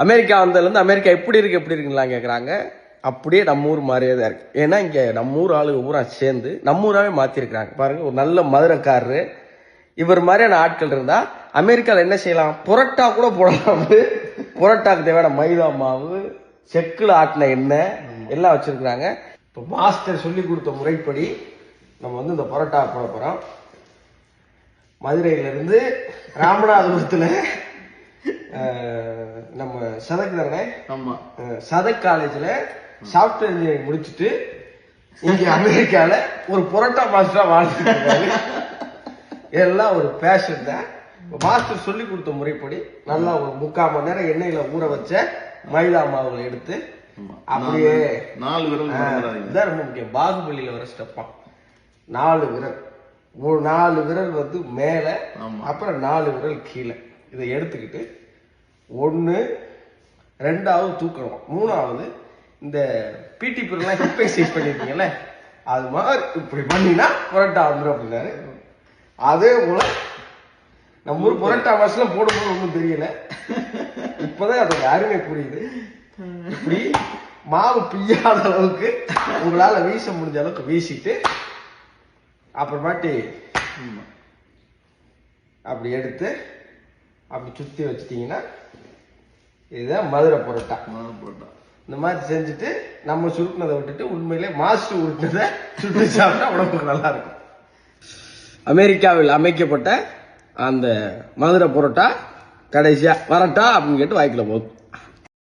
America வந்ததுலேருந்து America எப்படி இருக்குங்களா கேட்குறாங்க. அப்படியே நம்ம ஊர் மாதிரியே தான் இருக்கு. ஏன்னா இங்கே நம்ம ஊர் ஆளுங்க பூரா சேர்ந்து நம்ம ஊராகவே மாற்றிருக்கிறாங்க. பாருங்க, ஒரு நல்ல மதுரைக்காரரு இவர் மாதிரியான ஆட்கள் இருந்தா அமெரிக்காவில் என்ன செய்யலாம், புரோட்டா கூட போடலாம். புரோட்டாக்கு தேவையான மைதா மாவு, செக்கில் ஆட்டின எண்ணெய் எல்லாம் வச்சிருக்கிறாங்க. இப்போ மாஸ்டர் சொல்லி கொடுத்த முறைப்படி நம்ம வந்து இந்த புரோட்டா போட போறோம். மதுரையிலிருந்து ராமநாதபுரத்துல நம்ம சதக் தானே, சதக் காலேஜ்ல சாஃப்ட்வேர் இன்ஜினியரிங் முடிச்சுட்டு இங்க அமெரிக்கால ஒரு புரோட்டா மாஸ்டரா வாழ்ந்துட்டு எல்லாம் ஒரு பேஷன் தான். மாஸ்டர் சொல்லி கொடுத்த முறைப்படி நல்லா ஒரு 3/4 மணி நேரம் எண்ணெயில ஊற வச்ச மைதா மாவுகளை எடுத்து அப்படியே 4 விரல் ரொம்ப முக்கியம். பாகுபலியில வர ஸ்டெப்பா 4 விரல், 4 விரல் வந்து மேல, அப்புறம் 4 விரல் கீழே. இதை எடுத்துக்கிட்டு 1 2வது தூக்கணும், 3வது இந்த பிடி பீரியட்லாம் ஹிப் எக்ஸசைஸ் பண்ணிருக்கீங்கல்ல அது மாதிரி இப்படி பண்ணினா புரோட்டா வந்துடும் அப்படின்னாரு. அதே போல நம்ம ஊர் புரோட்டா மாசெல்லாம் போடும்போது ஒன்றும் தெரியல, இப்பதான் அதோட அருமை புரியுது. இப்படி மாவு பிய்யாத அளவுக்கு உங்களால வீச முடிஞ்ச அளவுக்கு வீசிட்டு அப்புறமாட்டி அப்படி எடுத்து அப்படி சுத்தி வச்சிட்டீங்கன்னா இதுதான் மதுரை புரோட்டா. இந்த மாதிரி செஞ்சுட்டு நம்ம சுருட்டினதை விட்டுட்டு உண்மையிலே மாஸ்டர் உருட்டினதை சுட்டு சாப்பிட்டா உடம்புக்கு நல்லா இருக்கும். அமெரிக்காவில் அமைக்கப்பட்ட அந்த மதுரை புரோட்டா கடைசியா வரட்டா அப்படின்னு கேட்டு வாய்க்குள்ள போகுது.